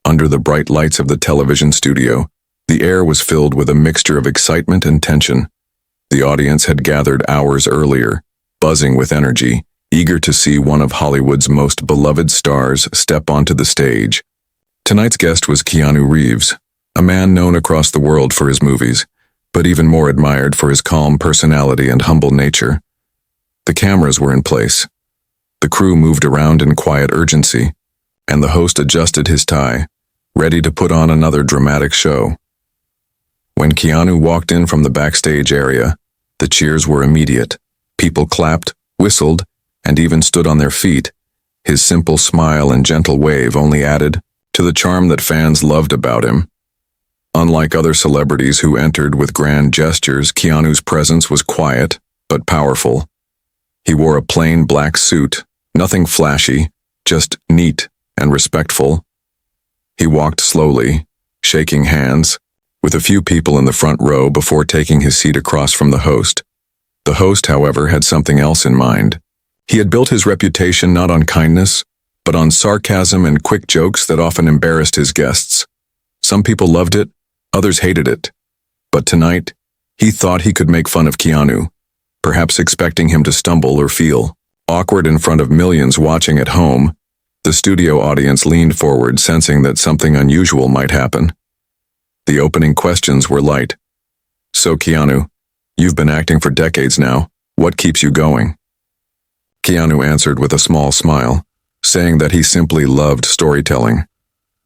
Under the bright lights of the television studio, the air was filled with a mixture of excitement and tension. The audience had gathered hours earlier, buzzing with energy, eager to see one of Hollywood's most beloved stars step onto the stage. Tonight's guest was Keanu Reeves, a man known across the world for his movies, but even more admired for his calm personality and humble nature. The cameras were in place. The crew moved around in quiet urgency, and the host adjusted his tie, ready to put on another dramatic show. When Keanu walked in from the backstage area, the cheers were immediate. People clapped, whistled, and even stood on their feet. His simple smile and gentle wave only added to the charm that fans loved about him. Unlike other celebrities who entered with grand gestures, Keanu's presence was quiet, but powerful. He wore a plain black suit, nothing flashy, just neat and respectful. He walked slowly, shaking hands, with a few people in the front row before taking his seat across from the host. The host, however, had something else in mind. He had built his reputation not on kindness, but on sarcasm and quick jokes that often embarrassed his guests. Some people loved it, others hated it. But tonight, he thought he could make fun of Keanu, perhaps expecting him to stumble or feel awkward in front of millions watching at home. The studio audience leaned forward, sensing that something unusual might happen. The opening questions were light. "So, Keanu, you've been acting for decades now. What keeps you going?" Keanu answered with a small smile, saying that he simply loved storytelling.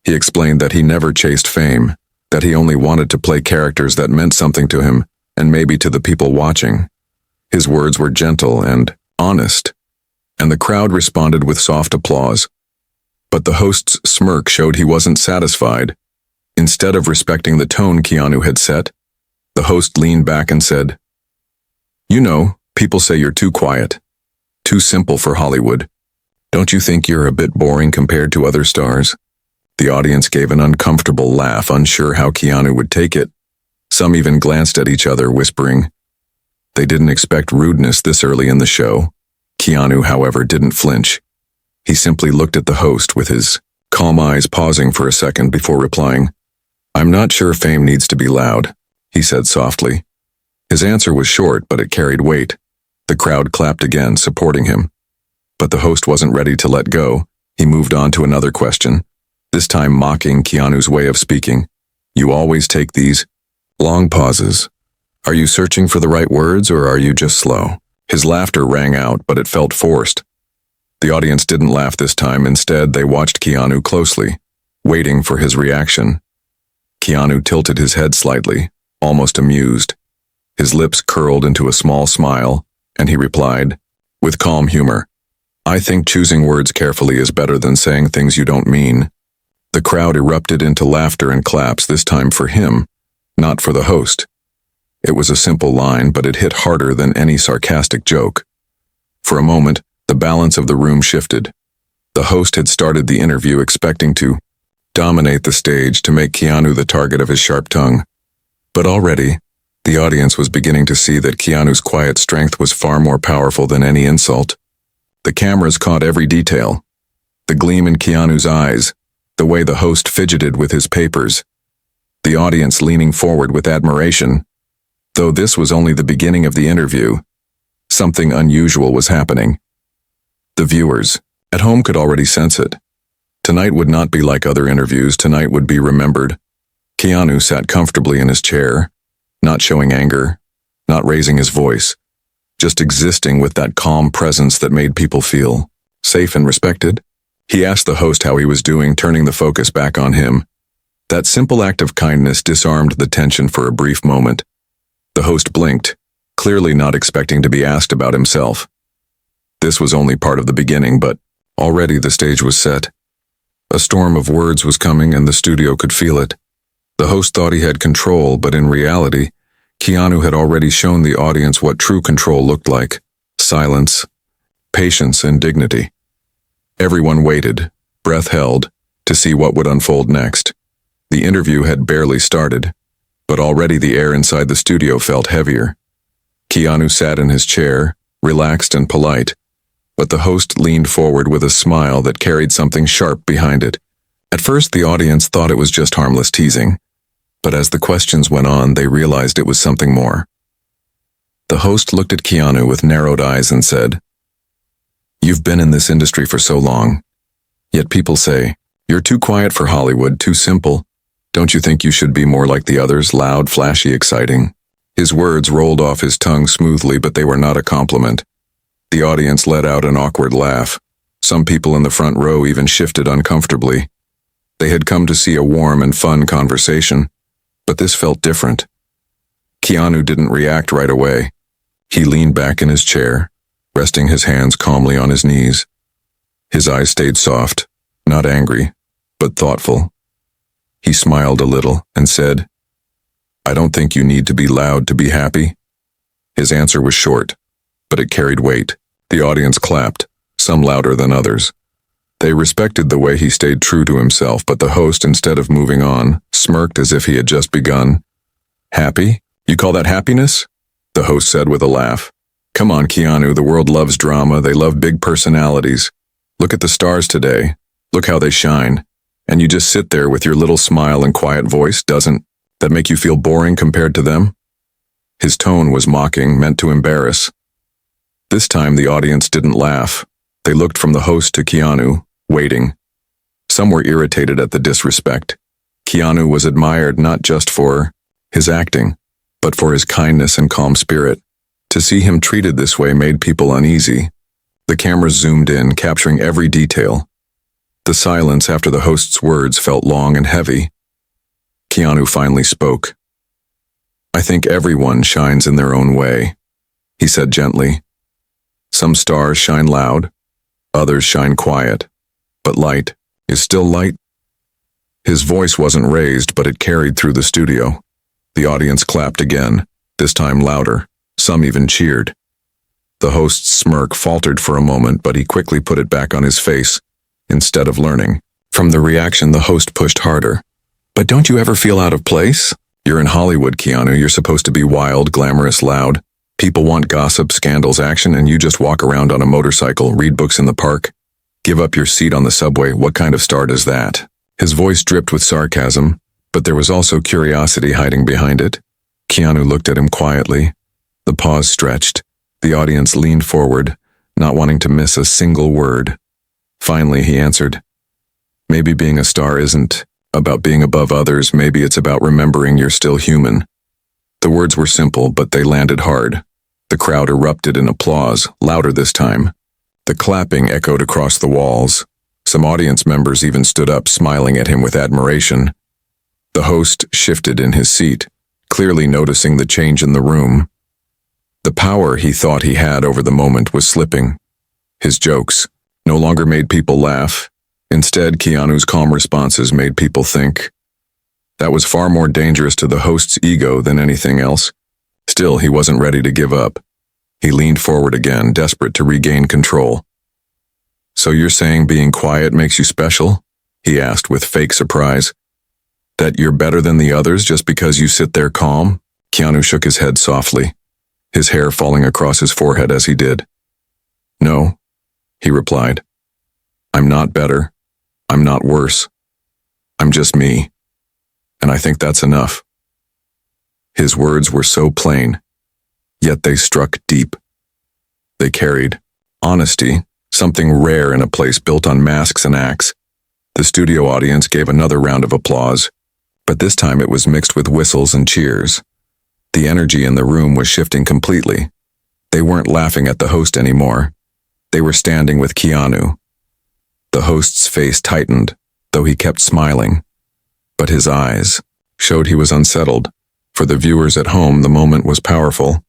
He explained that he never chased fame, that he only wanted to play characters that meant something to him, and maybe to the people watching. His words were gentle and honest, and the crowd responded with soft applause. But the host's smirk showed he wasn't satisfied. Instead of respecting the tone Keanu had set, the host leaned back and said, "You know, people say you're too quiet, too simple for Hollywood. Don't you think you're a bit boring compared to other stars?" The audience gave an uncomfortable laugh, unsure how Keanu would take it. Some even glanced at each other, whispering. They didn't expect rudeness this early in the show. Keanu, however, didn't flinch. He simply looked at the host with his calm eyes, pausing for a second before replying. "I'm not sure fame needs to be loud," he said softly. His answer was short, but it carried weight. The crowd clapped again, supporting him. But the host wasn't ready to let go. He moved on to another question, this time mocking Keanu's way of speaking. "You always take these long pauses. Are you searching for the right words, or are you just slow?" His laughter rang out, but it felt forced. The audience didn't laugh this time. Instead, they watched Keanu closely, waiting for his reaction. Keanu tilted his head slightly, almost amused. His lips curled into a small smile, and he replied, with calm humor, "I think choosing words carefully is better than saying things you don't mean." The crowd erupted into laughter and claps, this time for him, not for the host. It was a simple line, but it hit harder than any sarcastic joke. For a moment, the balance of the room shifted. The host had started the interview expecting to dominate the stage, to make Keanu the target of his sharp tongue. But already, the audience was beginning to see that Keanu's quiet strength was far more powerful than any insult. The cameras caught every detail. The gleam in Keanu's eyes, the way the host fidgeted with his papers. The audience leaning forward with admiration. Though this was only the beginning of the interview, something unusual was happening. The viewers at home could already sense it. Tonight would not be like other interviews. Tonight would be remembered. Keanu sat comfortably in his chair, not showing anger, not raising his voice, just existing with that calm presence that made people feel safe and respected. He asked the host how he was doing, turning the focus back on him. That simple act of kindness disarmed the tension for a brief moment. The host blinked, clearly not expecting to be asked about himself. This was only part of the beginning, but already the stage was set. A storm of words was coming, and the studio could feel it. The host thought he had control, but in reality, Keanu had already shown the audience what true control looked like: silence, patience, and dignity. Everyone waited, breath held, to see what would unfold next. The interview had barely started, but already the air inside the studio felt heavier. Keanu sat in his chair, relaxed and polite, but the host leaned forward with a smile that carried something sharp behind it. At first, the audience thought it was just harmless teasing, but as the questions went on, they realized it was something more. The host looked at Keanu with narrowed eyes and said, "You've been in this industry for so long, yet people say, you're too quiet for Hollywood, too simple. Don't you think you should be more like the others, loud, flashy, exciting?" His words rolled off his tongue smoothly, but they were not a compliment. The audience let out an awkward laugh. Some people in the front row even shifted uncomfortably. They had come to see a warm and fun conversation, but this felt different. Keanu didn't react right away. He leaned back in his chair, resting his hands calmly on his knees. His eyes stayed soft, not angry, but thoughtful. He smiled a little and said, "I don't think you need to be loud to be happy." His answer was short, but it carried weight. The audience clapped, some louder than others. They respected the way he stayed true to himself, but the host, instead of moving on, smirked as if he had just begun. "Happy? You call that happiness?" the host said with a laugh. "Come on, Keanu, the world loves drama. They love big personalities. Look at the stars today. Look how they shine. And you just sit there with your little smile and quiet voice. Doesn't that make you feel boring compared to them?" His tone was mocking, meant to embarrass. This time the audience didn't laugh. They looked from the host to Keanu, waiting. Some were irritated at the disrespect. Keanu was admired not just for his acting, but for his kindness and calm spirit. To see him treated this way made people uneasy. The cameras zoomed in, capturing every detail. The silence after the host's words felt long and heavy. Keanu finally spoke. "I think everyone shines in their own way," he said gently. "Some stars shine loud, others shine quiet, but light is still light." His voice wasn't raised, but it carried through the studio. The audience clapped again, this time louder. Some even cheered. The host's smirk faltered for a moment, but he quickly put it back on his face, instead of learning. From the reaction, the host pushed harder. "But don't you ever feel out of place? You're in Hollywood, Keanu. You're supposed to be wild, glamorous, loud. People want gossip, scandals, action, and you just walk around on a motorcycle, read books in the park, give up your seat on the subway. What kind of star does that?" His voice dripped with sarcasm, but there was also curiosity hiding behind it. Keanu looked at him quietly. The pause stretched. The audience leaned forward, not wanting to miss a single word. Finally, he answered, "Maybe being a star isn't about being above others. Maybe it's about remembering you're still human." The words were simple, but they landed hard. The crowd erupted in applause, louder this time. The clapping echoed across the walls. Some audience members even stood up, smiling at him with admiration. The host shifted in his seat, clearly noticing the change in the room. The power he thought he had over the moment was slipping. His jokes no longer made people laugh. Instead, Keanu's calm responses made people think. That was far more dangerous to the host's ego than anything else. Still, he wasn't ready to give up. He leaned forward again, desperate to regain control. "So you're saying being quiet makes you special?" he asked with fake surprise. "That you're better than the others just because you sit there calm?" Keanu shook his head softly, his hair falling across his forehead as he did. "No," he replied. "I'm not better. I'm not worse. I'm just me. And I think that's enough." His words were so plain, yet they struck deep. They carried honesty, something rare in a place built on masks and acts. The studio audience gave another round of applause, but this time it was mixed with whistles and cheers. The energy in the room was shifting completely. They weren't laughing at the host anymore. They were standing with Keanu. The host's face tightened, though he kept smiling. But his eyes showed he was unsettled. For the viewers at home, the moment was powerful.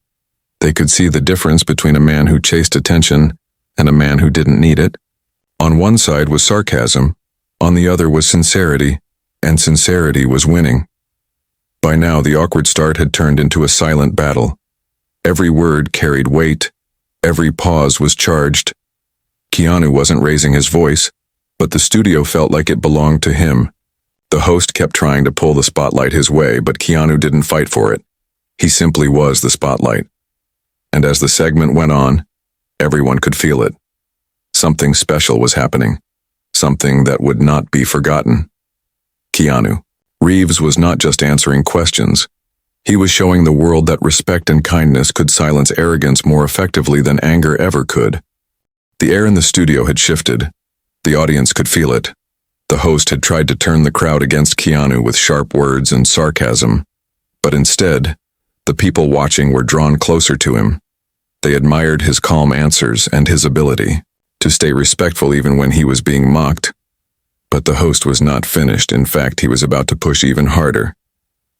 They could see the difference between a man who chased attention and a man who didn't need it. On one side was sarcasm, on the other was sincerity, and sincerity was winning. By now, the awkward start had turned into a silent battle. Every word carried weight, every pause was charged. Keanu wasn't raising his voice, but the studio felt like it belonged to him. The host kept trying to pull the spotlight his way, but Keanu didn't fight for it. He simply was the spotlight. And as the segment went on, everyone could feel it. Something special was happening. Something that would not be forgotten. Keanu Reeves was not just answering questions. He was showing the world that respect and kindness could silence arrogance more effectively than anger ever could. The air in the studio had shifted. The audience could feel it. The host had tried to turn the crowd against Keanu with sharp words and sarcasm. But instead, the people watching were drawn closer to him. They admired his calm answers and his ability to stay respectful even when he was being mocked. But the host was not finished. In fact, he was about to push even harder.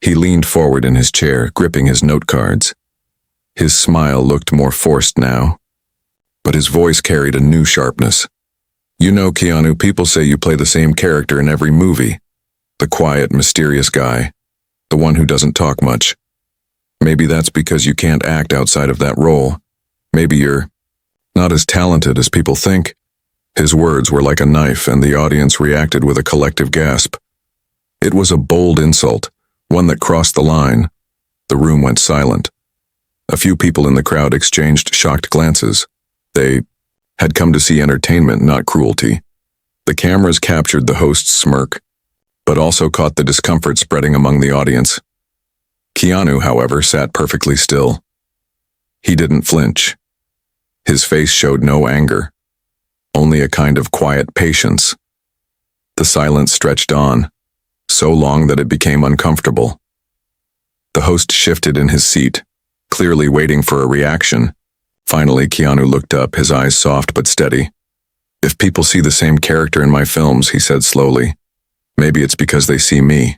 He leaned forward in his chair, gripping his note cards. His smile looked more forced now, but his voice carried a new sharpness. You know, Keanu, people say you play the same character in every movie. The quiet, mysterious guy. The one who doesn't talk much. Maybe that's because you can't act outside of that role. Maybe you're not as talented as people think. His words were like a knife, and the audience reacted with a collective gasp. It was a bold insult, one that crossed the line. The room went silent. A few people in the crowd exchanged shocked glances. They had come to see entertainment, not cruelty. The cameras captured the host's smirk, but also caught the discomfort spreading among the audience. Keanu, however, sat perfectly still. He didn't flinch. His face showed no anger, only a kind of quiet patience. The silence stretched on, so long that it became uncomfortable. The host shifted in his seat, clearly waiting for a reaction. Finally, Keanu looked up, his eyes soft but steady. If people see the same character in my films, he said slowly, maybe it's because they see me.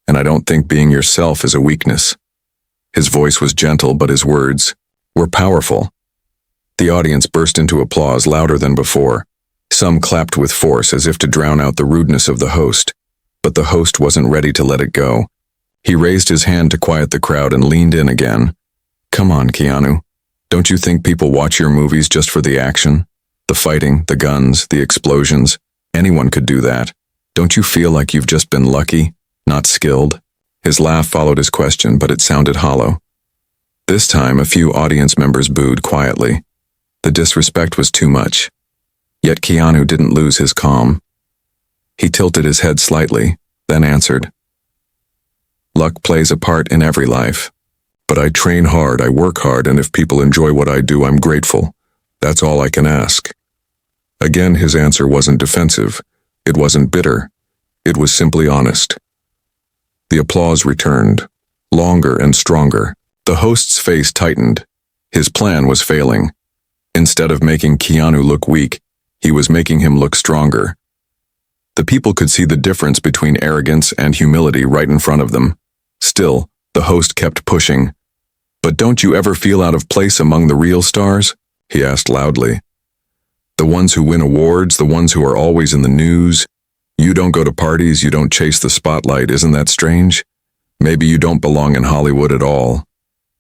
And I don't think being yourself is a weakness. His voice was gentle, but his words were powerful. The audience burst into applause louder than before. Some clapped with force as if to drown out the rudeness of the host. But the host wasn't ready to let it go. He raised his hand to quiet the crowd and leaned in again. Come on, Keanu. Don't you think people watch your movies just for the action? The fighting, the guns, the explosions. Anyone could do that. Don't you feel like you've just been lucky, not skilled? His laugh followed his question, but it sounded hollow. This time, a few audience members booed quietly. The disrespect was too much. Yet Keanu didn't lose his calm. He tilted his head slightly, then answered, Luck plays a part in every life. But I train hard, I work hard, and if people enjoy what I do, I'm grateful. That's all I can ask. Again, his answer wasn't defensive. It wasn't bitter. It was simply honest. The applause returned, longer and stronger. The host's face tightened. His plan was failing. Instead of making Keanu look weak, he was making him look stronger. The people could see the difference between arrogance and humility right in front of them. Still, the host kept pushing. But don't you ever feel out of place among the real stars? He asked loudly. The ones who win awards, the ones who are always in the news. You don't go to parties, you don't chase the spotlight, isn't that strange? Maybe you don't belong in Hollywood at all.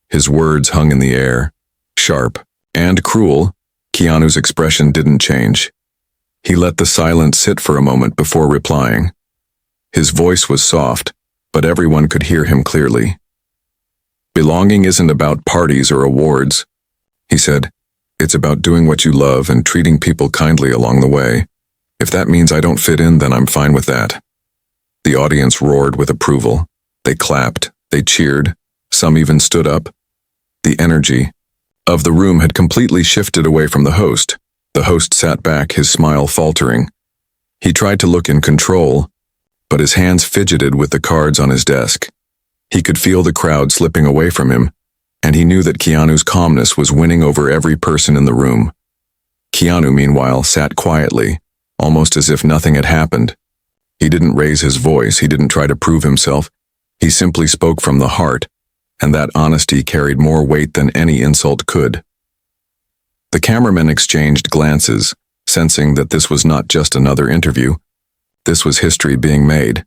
His words hung in the air, sharp and cruel. Keanu's expression didn't change. He let the silence sit for a moment before replying. His voice was soft, but everyone could hear him clearly. Belonging isn't about parties or awards, he said. It's about doing what you love and treating people kindly along the way. If that means I don't fit in, then I'm fine with that. The audience roared with approval. They clapped, they cheered, some even stood up. The energy of the room had completely shifted away from the host. The host sat back, his smile faltering. He tried to look in control, but his hands fidgeted with the cards on his desk. He could feel the crowd slipping away from him, and he knew that Keanu's calmness was winning over every person in the room. Keanu, meanwhile, sat quietly, almost as if nothing had happened. He didn't raise his voice, he didn't try to prove himself. He simply spoke from the heart, and that honesty carried more weight than any insult could. The cameramen exchanged glances, sensing that this was not just another interview. This was history being made.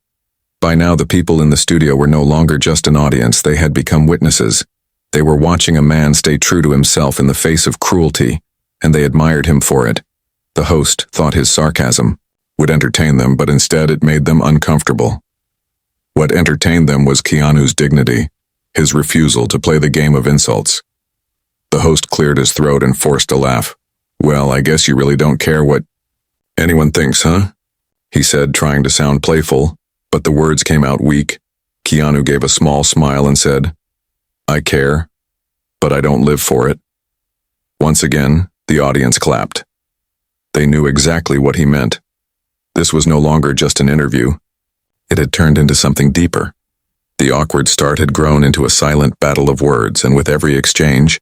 By now, the people in the studio were no longer just an audience, they had become witnesses. They were watching a man stay true to himself in the face of cruelty, and they admired him for it. The host thought his sarcasm would entertain them, but instead it made them uncomfortable. What entertained them was Keanu's dignity, his refusal to play the game of insults. The host cleared his throat and forced a laugh. Well, I guess you really don't care what anyone thinks, huh? He said, trying to sound playful, but the words came out weak. Keanu gave a small smile and said, "I care, but I don't live for it." Once again, the audience clapped. They knew exactly what he meant. This was no longer just an interview. It had turned into something deeper. The awkward start had grown into a silent battle of words, and with every exchange,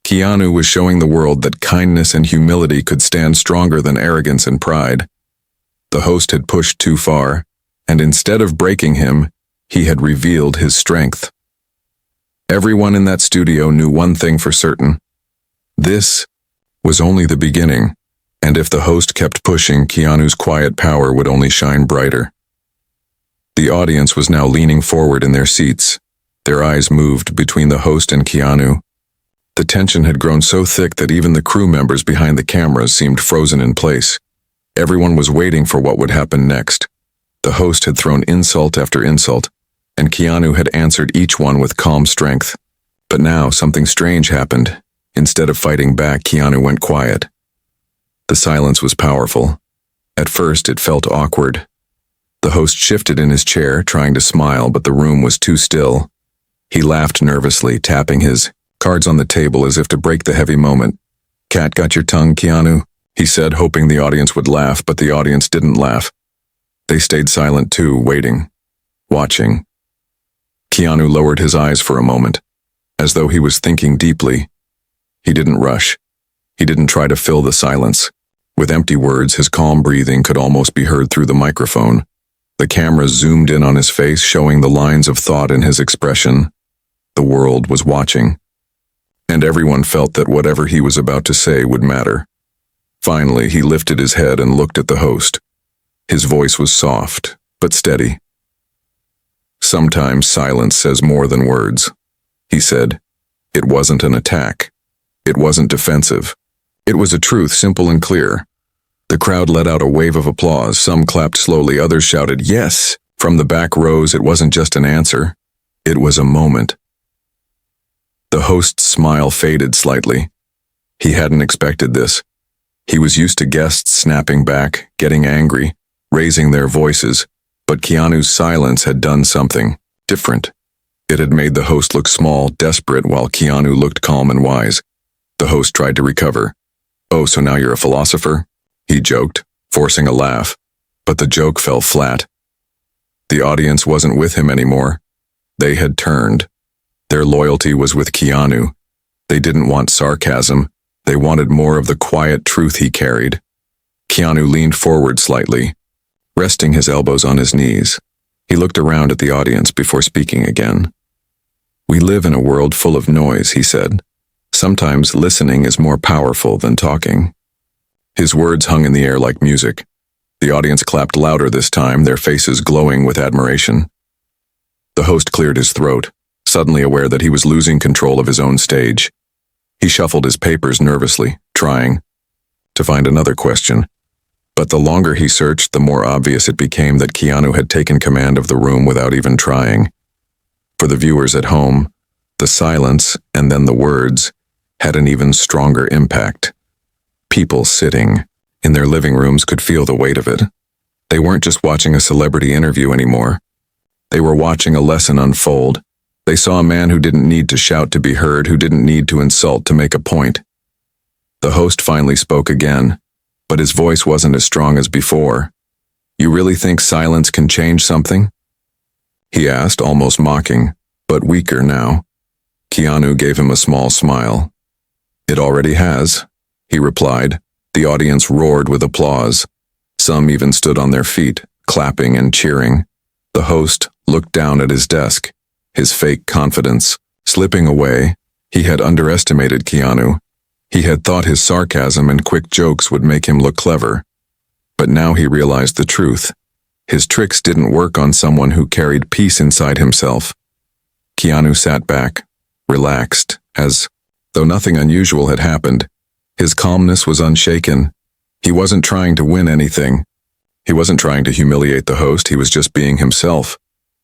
Keanu was showing the world that kindness and humility could stand stronger than arrogance and pride. The host had pushed too far, and instead of breaking him, he had revealed his strength. Everyone in that studio knew one thing for certain. This was only the beginning, and if the host kept pushing, Keanu's quiet power would only shine brighter. The audience was now leaning forward in their seats. Their eyes moved between the host and Keanu. The tension had grown so thick that even the crew members behind the cameras seemed frozen in place. Everyone was waiting for what would happen next. The host had thrown insult after insult, and Keanu had answered each one with calm strength. But now something strange happened. Instead of fighting back, Keanu went quiet. The silence was powerful. At first, it felt awkward. The host shifted in his chair, trying to smile, but the room was too still. He laughed nervously, tapping his cards on the table as if to break the heavy moment. "Cat got your tongue, Keanu?" he said, hoping the audience would laugh, but the audience didn't laugh. They stayed silent too, waiting, watching. Keanu lowered his eyes for a moment, as though he was thinking deeply. He didn't rush. He didn't try to fill the silence. With empty words, his calm breathing could almost be heard through the microphone. The camera zoomed in on his face, showing the lines of thought in his expression. The world was watching, and everyone felt that whatever he was about to say would matter. Finally, he lifted his head and looked at the host. His voice was soft, but steady. "Sometimes silence says more than words," he said. It wasn't an attack. It wasn't defensive. It was a truth, simple and clear. The crowd let out a wave of applause. Some clapped slowly, others shouted, "Yes!" From the back rows, it wasn't just an answer. It was a moment. The host's smile faded slightly. He hadn't expected this. He was used to guests snapping back, getting angry, raising their voices, but Keanu's silence had done something different. It had made the host look small, desperate, while Keanu looked calm and wise. The host tried to recover. "Oh, so now you're a philosopher?" he joked, forcing a laugh, but the joke fell flat. The audience wasn't with him anymore. They had turned. Their loyalty was with Keanu. They didn't want sarcasm. They wanted more of the quiet truth he carried. Keanu leaned forward slightly, resting his elbows on his knees. He looked around at the audience before speaking again. "We live in a world full of noise," he said. "Sometimes listening is more powerful than talking." His words hung in the air like music. The audience clapped louder this time, their faces glowing with admiration. The host cleared his throat, suddenly aware that he was losing control of his own stage. He shuffled his papers nervously, trying to find another question. But the longer he searched, the more obvious it became that Keanu had taken command of the room without even trying. For the viewers at home, the silence and then the words had an even stronger impact. People sitting in their living rooms could feel the weight of it. They weren't just watching a celebrity interview anymore. They were watching a lesson unfold. They saw a man who didn't need to shout to be heard, who didn't need to insult to make a point. The host finally spoke again, but his voice wasn't as strong as before. "You really think silence can change something?" he asked, almost mocking, but weaker now. Keanu gave him a small smile. "It already has," he replied. The audience roared with applause. Some even stood on their feet, clapping and cheering. The host looked down at his desk, his fake confidence slipping away. He had underestimated Keanu. He had thought his sarcasm and quick jokes would make him look clever. But now he realized the truth. His tricks didn't work on someone who carried peace inside himself. Keanu sat back, relaxed, as though nothing unusual had happened. His calmness was unshaken. He wasn't trying to win anything. He wasn't trying to humiliate the host, he was just being himself.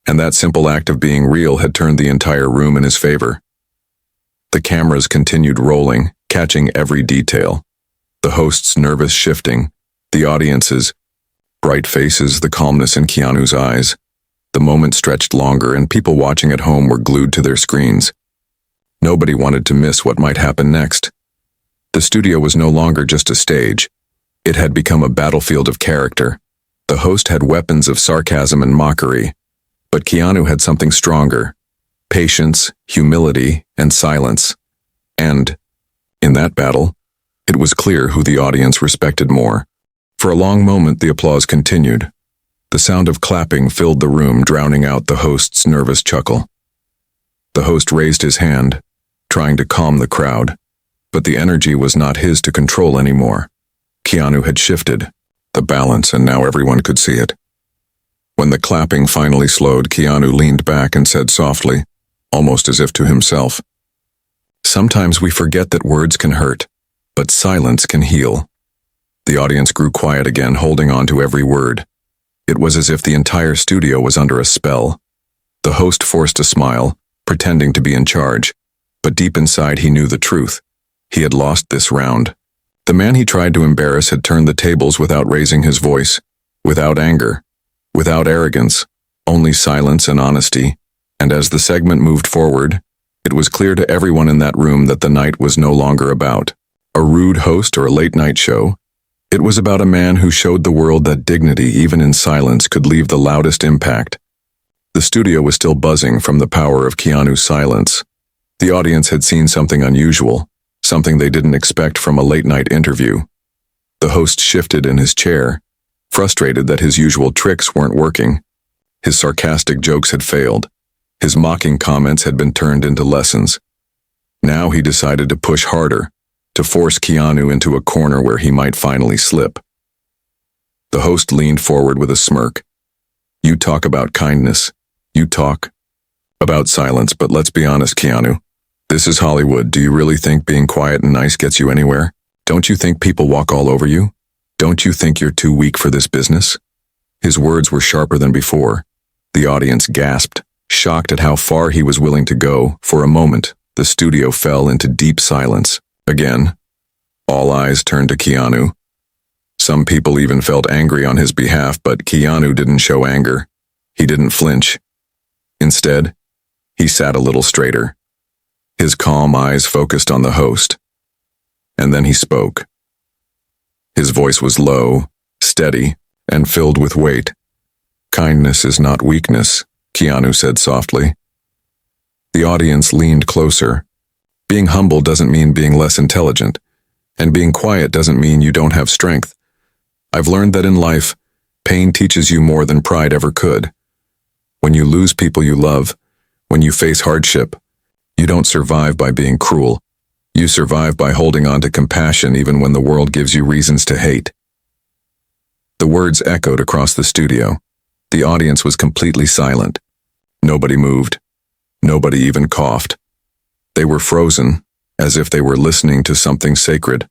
And that simple act of being real had turned the entire room in his favor. The cameras continued rolling, catching every detail. The host's nervous shifting, the audience's bright faces, the calmness in Keanu's eyes. The moment stretched longer, and people watching at home were glued to their screens. Nobody wanted to miss what might happen next. The studio was no longer just a stage. It had become a battlefield of character. The host had weapons of sarcasm and mockery, but Keanu had something stronger: patience, humility, and silence. And, in that battle, it was clear who the audience respected more. For a long moment, the applause continued. The sound of clapping filled the room, drowning out the host's nervous chuckle. The host raised his hand, trying to calm the crowd, but the energy was not his to control anymore. Keanu had shifted the balance, and now everyone could see it. When the clapping finally slowed, Keanu leaned back and said softly, almost as if to himself, "Sometimes we forget that words can hurt, but silence can heal." The audience grew quiet again, holding on to every word. It was as if the entire studio was under a spell. The host forced a smile, pretending to be in charge, but deep inside he knew the truth. He had lost this round. The man he tried to embarrass had turned the tables without raising his voice, without anger, without arrogance, only silence and honesty. And as the segment moved forward, it was clear to everyone in that room that the night was no longer about a rude host or a late-night show. It was about a man who showed the world that dignity, even in silence, could leave the loudest impact. The studio was still buzzing from the power of Keanu's silence. The audience had seen something unusual, something they didn't expect from a late-night interview. The host shifted in his chair, frustrated that his usual tricks weren't working. His sarcastic jokes had failed. His mocking comments had been turned into lessons. Now he decided to push harder, to force Keanu into a corner where he might finally slip. The host leaned forward with a smirk. "You talk about kindness. You talk about silence, but let's be honest, Keanu. This is Hollywood. Do you really think being quiet and nice gets you anywhere? Don't you think people walk all over you? Don't you think you're too weak for this business?" His words were sharper than before. The audience gasped, shocked at how far he was willing to go. For a moment, the studio fell into deep silence. Again, all eyes turned to Keanu. Some people even felt angry on his behalf, but Keanu didn't show anger. He didn't flinch. Instead, he sat a little straighter, his calm eyes focused on the host. And then he spoke. His voice was low, steady, and filled with weight. "Kindness is not weakness," Keanu said softly. The audience leaned closer. Being humble doesn't mean being less intelligent, and being quiet doesn't mean you don't have strength. I've learned that in life, pain teaches you more than pride ever could. When you lose people you love, when you face hardship, you don't survive by being cruel. You survive by holding on to compassion even when the world gives you reasons to hate. The words echoed across the studio. The audience was completely silent. Nobody moved. Nobody even coughed. They were frozen, as if they were listening to something sacred.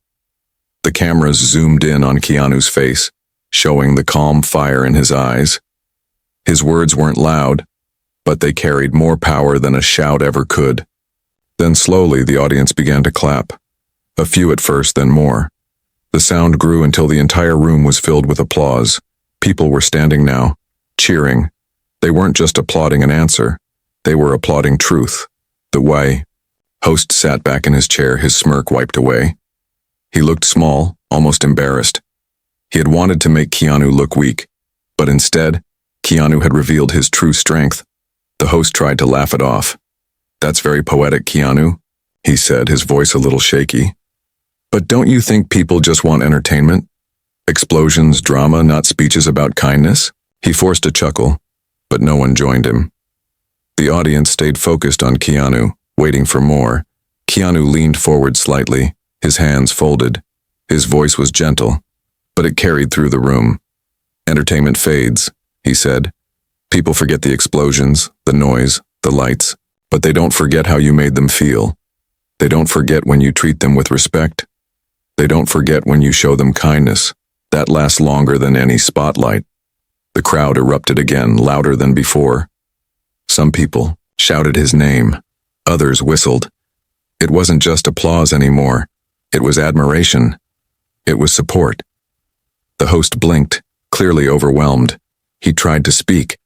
The cameras zoomed in on Keanu's face, showing the calm fire in his eyes. His words weren't loud, but they carried more power than a shout ever could. Then slowly the audience began to clap. A few at first, then more. The sound grew until the entire room was filled with applause. People were standing now, cheering. They weren't just applauding an answer. They were applauding truth. The way. Host sat back in his chair, his smirk wiped away. He looked small, almost embarrassed. He had wanted to make Keanu look weak, but instead, Keanu had revealed his true strength. The host tried to laugh it off. "That's very poetic, Keanu," he said, his voice a little shaky. "But don't you think people just want entertainment? Explosions, drama, not speeches about kindness?" He forced a chuckle, but no one joined him. The audience stayed focused on Keanu, waiting for more. Keanu leaned forward slightly, his hands folded. His voice was gentle, but it carried through the room. "Entertainment fades," he said. "People forget the explosions, the noise, the lights, but they don't forget how you made them feel. They don't forget when you treat them with respect. They don't forget when you show them kindness. That lasts longer than any spotlight." The crowd erupted again, louder than before. Some people shouted his name. Others whistled. It wasn't just applause anymore. It was admiration. It was support. The host blinked, clearly overwhelmed. He tried to speak,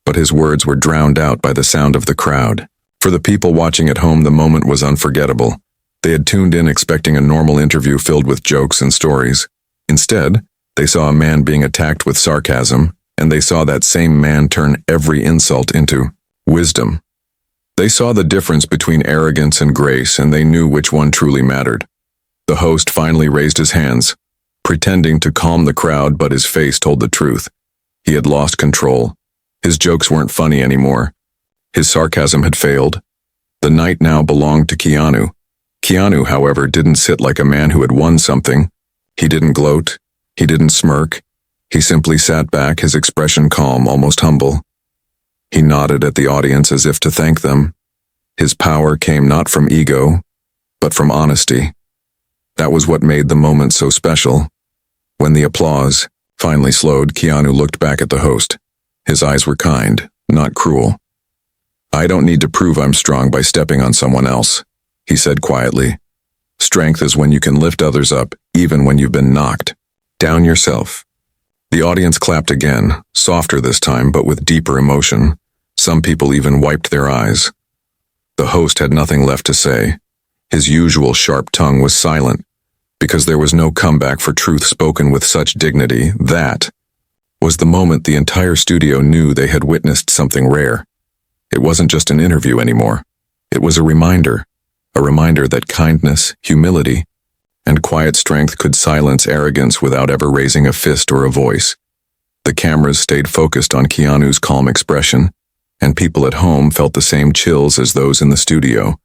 but his words were drowned out by the sound of the crowd. For the people watching at home, the moment was unforgettable. They had tuned in expecting a normal interview filled with jokes and stories. Instead, they saw a man being attacked with sarcasm, and they saw that same man turn every insult into wisdom. They saw the difference between arrogance and grace, and they knew which one truly mattered. The host finally raised his hands, pretending to calm the crowd, but his face told the truth. He had lost control. His jokes weren't funny anymore. His sarcasm had failed. The night now belonged to Keanu. Keanu, however, didn't sit like a man who had won something. He didn't gloat. He didn't smirk. He simply sat back, his expression calm, almost humble. He nodded at the audience as if to thank them. His power came not from ego, but from honesty. That was what made the moment so special. When the applause finally slowed, Keanu looked back at the host. His eyes were kind, not cruel. "I don't need to prove I'm strong by stepping on someone else," he said quietly. "Strength is when you can lift others up, even when you've been knocked down yourself." The audience clapped again, softer this time, but with deeper emotion. Some people even wiped their eyes. The host had nothing left to say. His usual sharp tongue was silent, because there was no comeback for truth spoken with such dignity. That was the moment the entire studio knew they had witnessed something rare. It wasn't just an interview anymore. It was a reminder that kindness, humility, and quiet strength could silence arrogance without ever raising a fist or a voice. The cameras stayed focused on Keanu's calm expression, and people at home felt the same chills as those in the studio.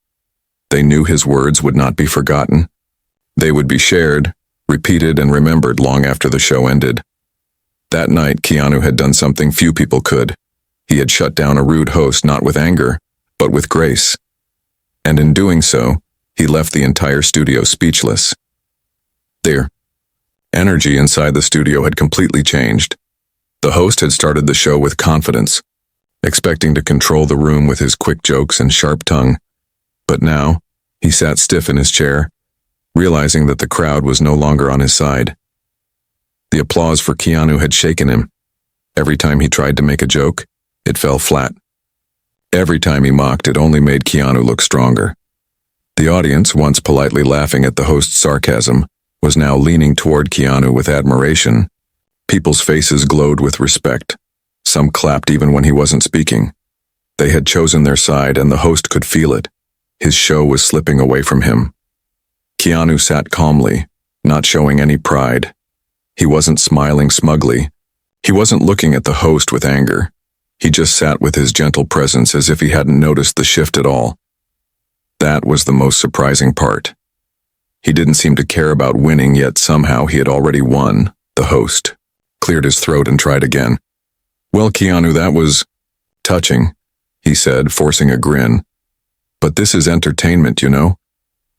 They knew his words would not be forgotten. They would be shared, repeated, and remembered long after the show ended. That night, Keanu had done something few people could. He had shut down a rude host not with anger, but with grace. And in doing so, he left the entire studio speechless. Their energy inside the studio had completely changed. The host had started the show with confidence, expecting to control the room with his quick jokes and sharp tongue. But now, he sat stiff in his chair, realizing that the crowd was no longer on his side. The applause for Keanu had shaken him. Every time he tried to make a joke, it fell flat. Every time he mocked, it only made Keanu look stronger. The audience, once politely laughing at the host's sarcasm, was now leaning toward Keanu with admiration. People's faces glowed with respect. Some clapped even when he wasn't speaking. They had chosen their side, and the host could feel it. His show was slipping away from him. Keanu sat calmly, not showing any pride. He wasn't smiling smugly. He wasn't looking at the host with anger. He just sat with his gentle presence as if he hadn't noticed the shift at all. That was the most surprising part. He didn't seem to care about winning, yet somehow he had already won. The host cleared his throat and tried again. "Well, Keanu, that was touching," he said, forcing a grin. "But this is entertainment, you know?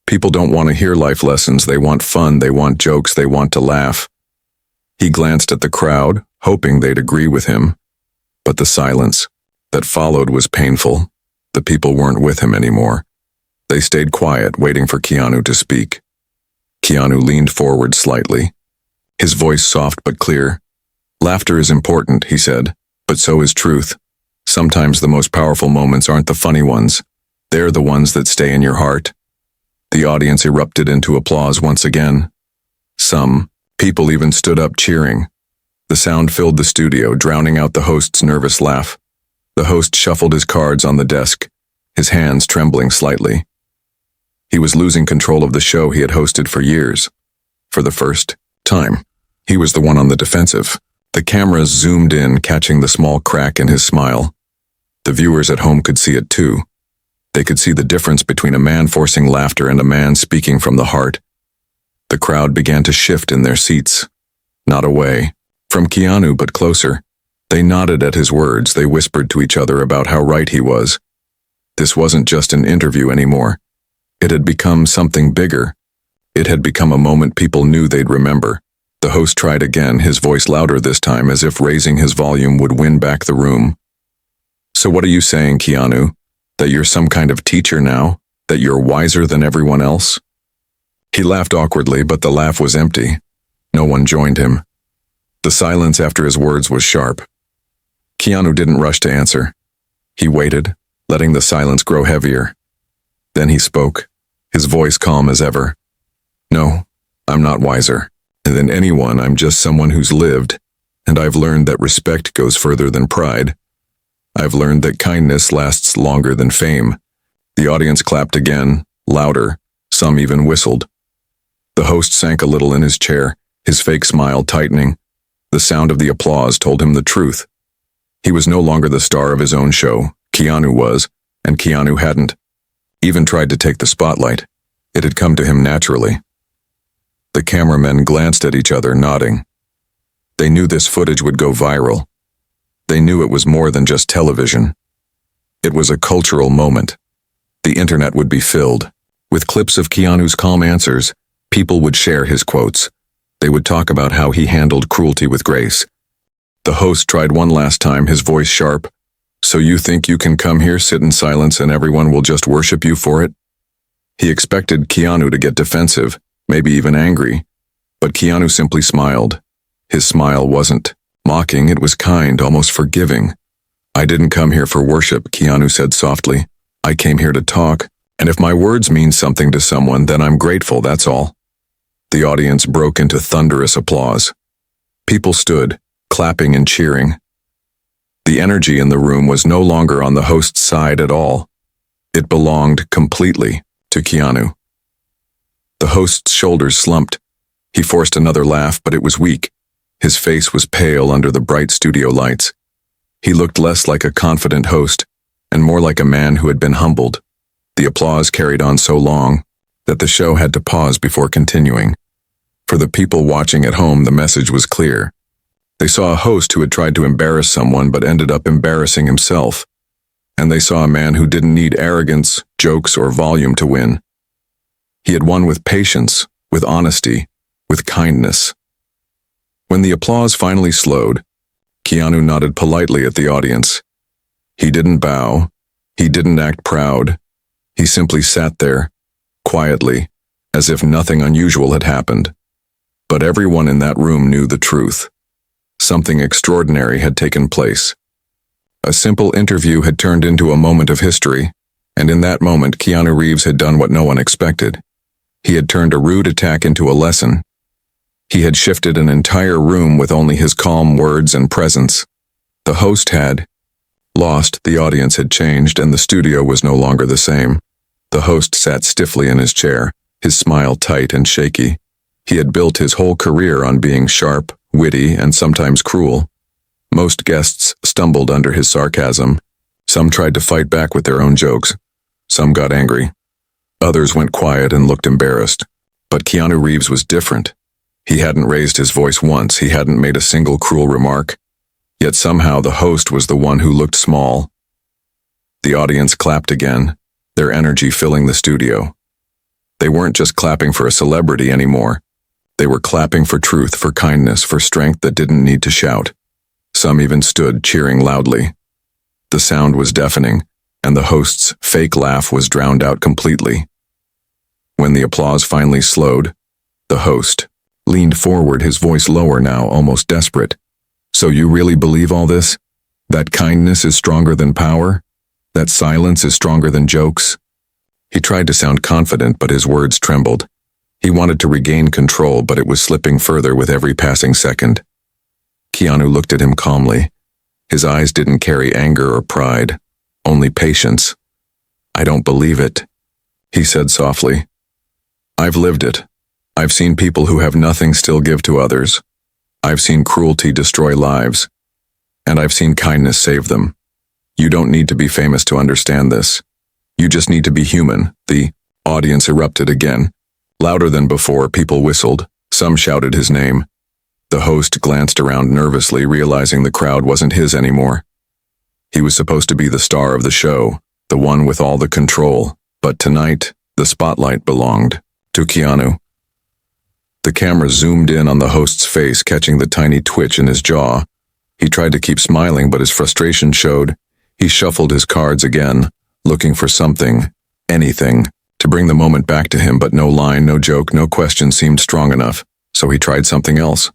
People don't want to hear life lessons. They want fun, they want jokes, they want to laugh." He glanced at the crowd, hoping they'd agree with him. But the silence that followed was painful. The people weren't with him anymore. They stayed quiet, waiting for Keanu to speak. Keanu leaned forward slightly, his voice soft but clear. "Laughter is important," he said, "but so is truth. Sometimes the most powerful moments aren't the funny ones. They're the ones that stay in your heart." The audience erupted into applause once again. Some people even stood up cheering. The sound filled the studio, drowning out the host's nervous laugh. The host shuffled his cards on the desk, his hands trembling slightly. He was losing control of the show he had hosted for years. For the first time, he was the one on the defensive. The cameras zoomed in, catching the small crack in his smile. The viewers at home could see it too. They could see the difference between a man forcing laughter and a man speaking from the heart. The crowd began to shift in their seats, not away from Keanu, but closer. They nodded at his words. They whispered to each other about how right he was. This wasn't just an interview anymore. It had become something bigger. It had become a moment people knew they'd remember. The host tried again, his voice louder this time, as if raising his volume would win back the room. "So what are you saying, Keanu? That you're some kind of teacher now? That you're wiser than everyone else?" He laughed awkwardly, but the laugh was empty. No one joined him. The silence after his words was sharp. Keanu didn't rush to answer. He waited, letting the silence grow heavier. Then he spoke, his voice calm as ever. "No, I'm not wiser than anyone. I'm just someone who's lived, and I've learned that respect goes further than pride. I've learned that kindness lasts longer than fame." The audience clapped again, louder, some even whistled. The host sank a little in his chair, his fake smile tightening. The sound of the applause told him the truth. He was no longer the star of his own show. Keanu was, and Keanu hadn't even tried to take the spotlight. It had come to him naturally. The cameramen glanced at each other, nodding. They knew this footage would go viral. They knew it was more than just television. It was a cultural moment. The internet would be filled with clips of Keanu's calm answers. People would share his quotes. They would talk about how he handled cruelty with grace. The host tried one last time, his voice sharp. "So you think you can come here, sit in silence, and everyone will just worship you for it?" He expected Keanu to get defensive, maybe even angry. But Keanu simply smiled. His smile wasn't mocking, it was kind, almost forgiving. "I didn't come here for worship," Keanu said softly. "I came here to talk, and if my words mean something to someone, then I'm grateful, that's all." The audience broke into thunderous applause. People stood, clapping and cheering. The energy in the room was no longer on the host's side at all. It belonged completely to Keanu. The host's shoulders slumped. He forced another laugh, but it was weak. His face was pale under the bright studio lights. He looked less like a confident host and more like a man who had been humbled. The applause carried on so long that the show had to pause before continuing. For the people watching at home, the message was clear. They saw a host who had tried to embarrass someone but ended up embarrassing himself. And they saw a man who didn't need arrogance, jokes, or volume to win. He had won with patience, with honesty, with kindness. When the applause finally slowed, Keanu nodded politely at the audience. He didn't bow. He didn't act proud. He simply sat there, quietly, as if nothing unusual had happened. But everyone in that room knew the truth. Something extraordinary had taken place. A simple interview had turned into a moment of history, and in that moment Keanu Reeves had done what no one expected. He had turned a rude attack into a lesson. He had shifted an entire room with only his calm words and presence. The host had lost, the audience had changed, and the studio was no longer the same. The host sat stiffly in his chair, his smile tight and shaky. He had built his whole career on being sharp, witty, and sometimes cruel. Most guests stumbled under his sarcasm. Some tried to fight back with their own jokes. Some got angry. Others went quiet and looked embarrassed. But Keanu Reeves was different. He hadn't raised his voice once. He hadn't made a single cruel remark. Yet somehow the host was the one who looked small. The audience clapped again, their energy filling the studio. They weren't just clapping for a celebrity anymore. They were clapping for truth, for kindness, for strength that didn't need to shout. Some even stood, cheering loudly. The sound was deafening, and the host's fake laugh was drowned out completely. When the applause finally slowed, the host leaned forward, his voice lower now, almost desperate. "So you really believe all this? That kindness is stronger than power? That silence is stronger than jokes?" He tried to sound confident, but his words trembled. He wanted to regain control, but it was slipping further with every passing second. Keanu looked at him calmly. His eyes didn't carry anger or pride, only patience. "I don't believe it," he said softly. "I've lived it. I've seen people who have nothing still give to others. I've seen cruelty destroy lives. And I've seen kindness save them. You don't need to be famous to understand this. You just need to be human." The audience erupted again. Louder than before, people whistled. Some shouted his name. The host glanced around nervously, realizing the crowd wasn't his anymore. He was supposed to be the star of the show, the one with all the control. But tonight, the spotlight belonged to Keanu. The camera zoomed in on the host's face, catching the tiny twitch in his jaw. He tried to keep smiling, but his frustration showed. He shuffled his cards again, looking for something, anything, to bring the moment back to him, but no line, no joke, no question seemed strong enough, so he tried something else.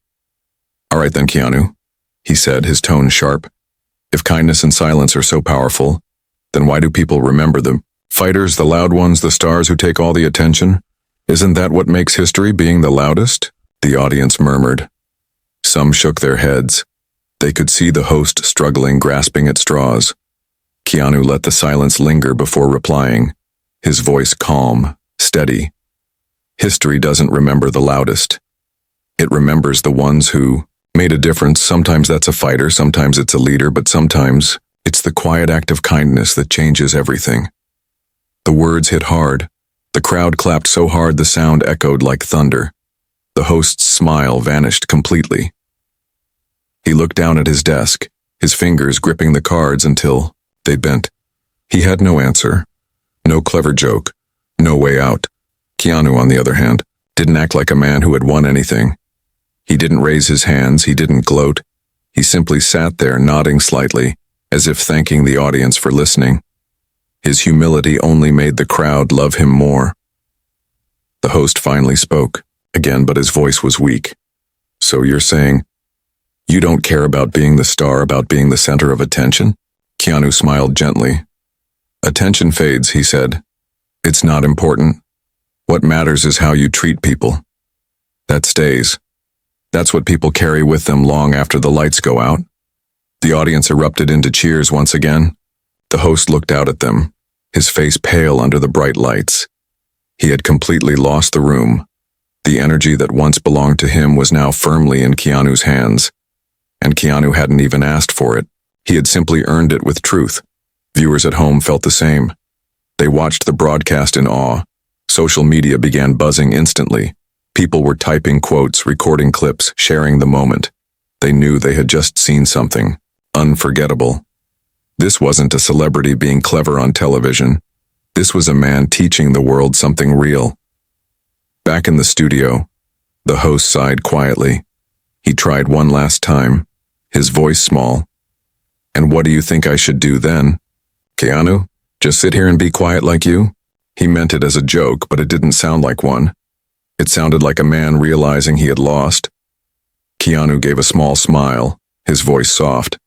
"All right then, Keanu," he said, his tone sharp. If kindness and silence are so powerful, then why do people remember them? Fighters, the loud ones, the stars who take all the attention? Isn't that what makes history, being the loudest? The audience murmured. Some shook their heads. They could see the host struggling, grasping at straws. Keanu let the silence linger before replying, his voice calm, steady. History doesn't remember the loudest. It remembers the ones who made a difference. Sometimes that's a fighter, sometimes it's a leader, but sometimes it's the quiet act of kindness that changes everything. The words hit hard. The crowd clapped so hard the sound echoed like thunder. The host's smile vanished completely. He looked down at his desk, his fingers gripping the cards until they bent. He had no answer, no clever joke, no way out. Keanu, on the other hand, didn't act like a man who had won anything. He didn't raise his hands, he didn't gloat. He simply sat there nodding slightly, as if thanking the audience for listening. His humility only made the crowd love him more. The host finally spoke, again, but his voice was weak. So you're saying, you don't care about being the star, about being the center of attention? Keanu smiled gently. Attention fades, he said. It's not important. What matters is how you treat people. That stays. That's what people carry with them long after the lights go out. The audience erupted into cheers once again. The host looked out at them, his face pale under the bright lights. He had completely lost the room. The energy that once belonged to him was now firmly in Keanu's hands. And Keanu hadn't even asked for it. He had simply earned it with truth. Viewers at home felt the same. They watched the broadcast in awe. Social media began buzzing instantly. People were typing quotes, recording clips, sharing the moment. They knew they had just seen something unforgettable. This wasn't a celebrity being clever on television. This was a man teaching the world something real. Back in the studio, the host sighed quietly. He tried one last time, his voice small. And what do you think I should do then? Keanu, just sit here and be quiet like you? He meant it as a joke, but it didn't sound like one. It sounded like a man realizing he had lost. Keanu gave a small smile, his voice soft.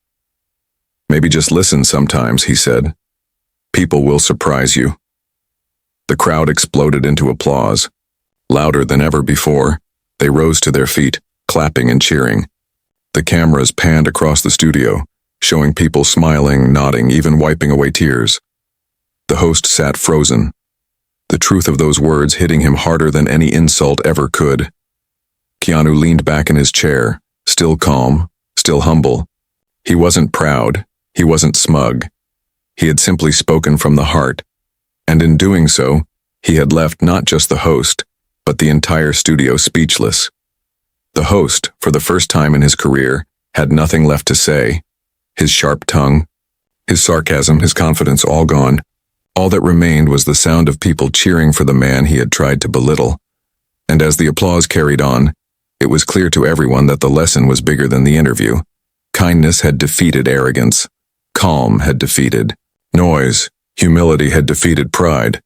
Maybe just listen sometimes, he said. People will surprise you. The crowd exploded into applause. Louder than ever before, they rose to their feet, clapping and cheering. The cameras panned across the studio, showing people smiling, nodding, even wiping away tears. The host sat frozen, the truth of those words hitting him harder than any insult ever could. Keanu leaned back in his chair, still calm, still humble. He wasn't proud, he wasn't smug. He had simply spoken from the heart, and in doing so, he had left not just the host, but the entire studio speechless. The host, for the first time in his career, had nothing left to say. His sharp tongue, his sarcasm, his confidence all gone. All that remained was the sound of people cheering for the man he had tried to belittle. And as the applause carried on, it was clear to everyone that the lesson was bigger than the interview. Kindness had defeated arrogance. Calm had defeated noise. Humility had defeated pride.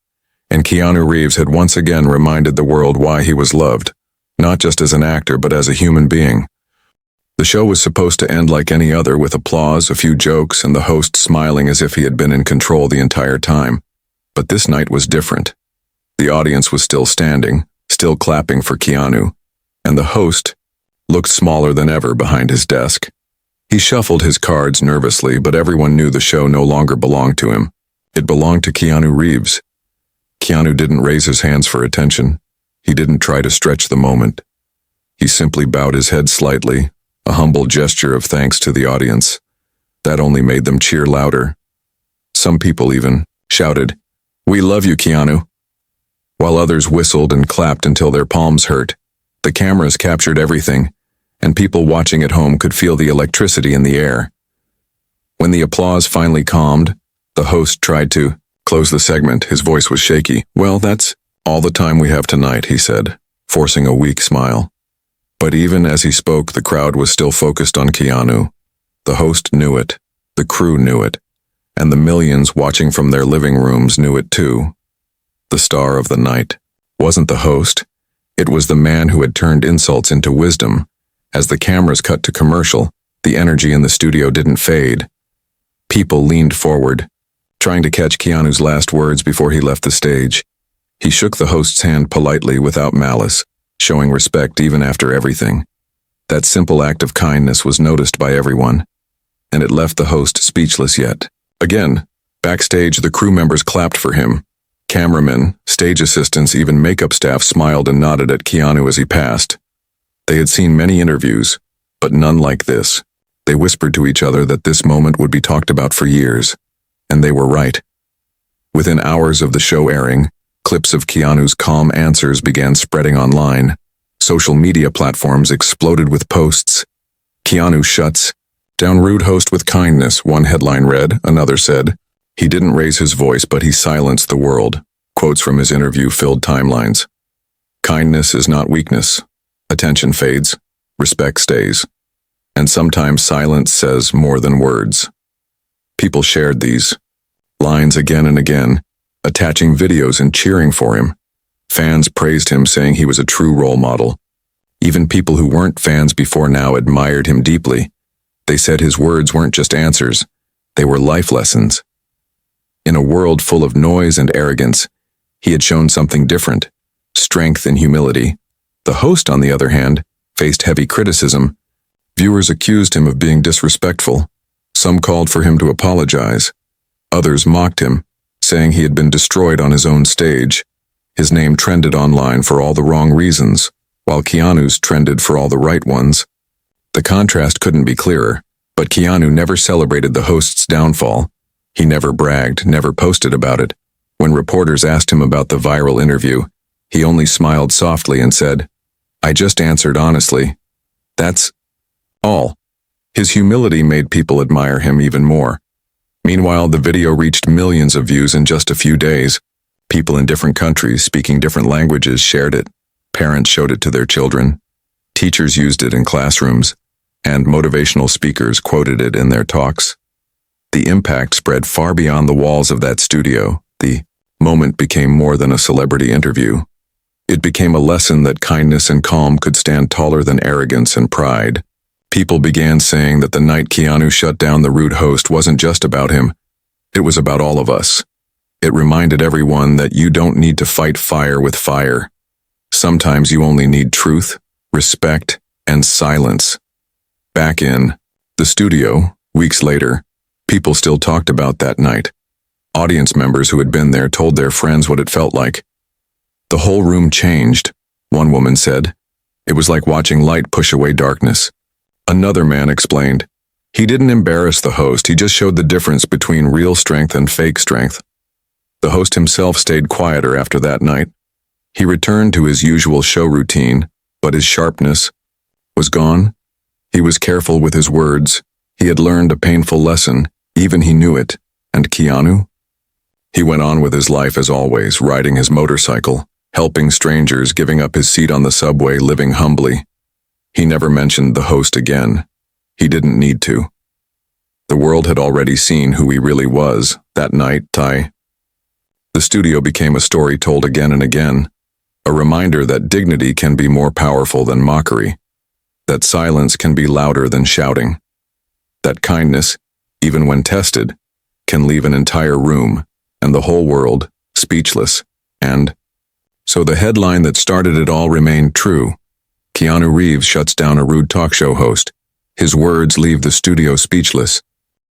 And Keanu Reeves had once again reminded the world why he was loved, not just as an actor but as a human being. The show was supposed to end like any other, with applause, a few jokes, and the host smiling as if he had been in control the entire time. But this night was different. The audience was still standing, still clapping for Keanu, and the host looked smaller than ever behind his desk. He shuffled his cards nervously, but everyone knew the show no longer belonged to him. It belonged to Keanu Reeves. Keanu didn't raise his hands for attention. He didn't try to stretch the moment. He simply bowed his head slightly, a humble gesture of thanks to the audience. That only made them cheer louder. Some people even shouted, "We love you, Keanu," while others whistled and clapped until their palms hurt. The cameras captured everything, and people watching at home could feel the electricity in the air. When the applause finally calmed, the host tried to close the segment. His voice was shaky. "Well, that's all the time we have tonight," he said, forcing a weak smile. But even as he spoke, the crowd was still focused on Keanu. The host knew it, the crew knew it, and the millions watching from their living rooms knew it too. The star of the night wasn't the host. It was the man who had turned insults into wisdom. As the cameras cut to commercial, the energy in the studio didn't fade. People leaned forward, trying to catch Keanu's last words before he left the stage. He shook the host's hand politely without malice, showing respect even after everything. That simple act of kindness was noticed by everyone, and it left the host speechless yet. Again, backstage the crew members clapped for him. Cameramen, stage assistants, even makeup staff smiled and nodded at Keanu as he passed. They had seen many interviews, but none like this. They whispered to each other that this moment would be talked about for years, and they were right. Within hours of the show airing, clips of Keanu's calm answers began spreading online. Social media platforms exploded with posts. "Keanu shuts down rude host with kindness," one headline read. Another said, "He didn't raise his voice, but he silenced the world." Quotes from his interview filled timelines. Kindness is not weakness. Attention fades, respect stays. And sometimes silence says more than words. People shared these lines again and again, attaching videos and cheering for him. Fans praised him, saying he was a true role model. Even people who weren't fans before now admired him deeply. They said his words weren't just answers, they were life lessons. In a world full of noise and arrogance, he had shown something different: strength and humility. The host, on the other hand, faced heavy criticism. Viewers accused him of being disrespectful. Some called for him to apologize. Others mocked him, saying he had been destroyed on his own stage. His name trended online for all the wrong reasons, while Keanu's trended for all the right ones. The contrast couldn't be clearer, but Keanu never celebrated the host's downfall. He never bragged, never posted about it. When reporters asked him about the viral interview, he only smiled softly and said, "I just answered honestly. That's all." His humility made people admire him even more. Meanwhile, the video reached millions of views in just a few days. People in different countries speaking different languages shared it. Parents showed it to their children. Teachers used it in classrooms, and motivational speakers quoted it in their talks. The impact spread far beyond the walls of that studio. The moment became more than a celebrity interview. It became a lesson that kindness and calm could stand taller than arrogance and pride. People began saying that the night Keanu shut down the rude host wasn't just about him. It was about all of us. It reminded everyone that you don't need to fight fire with fire. Sometimes you only need truth, respect, and silence. Back in the studio, weeks later, people still talked about that night. Audience members who had been there told their friends what it felt like. "The whole room changed," one woman said. "It was like watching light push away darkness." Another man explained, "He didn't embarrass the host, he just showed the difference between real strength and fake strength." The host himself stayed quieter after that night. He returned to his usual show routine, but his sharpness was gone. He was careful with his words. He had learned a painful lesson, even he knew it. And Keanu? He went on with his life as always, riding his motorcycle, helping strangers, giving up his seat on the subway, living humbly. He never mentioned the host again. He didn't need to. The world had already seen who he really was that night. The studio became a story told again and again, a reminder that dignity can be more powerful than mockery, that silence can be louder than shouting, that kindness, even when tested, can leave an entire room and the whole world speechless. And so the headline that started it all remained true. Keanu Reeves shuts down a rude talk show host. His words leave the studio speechless.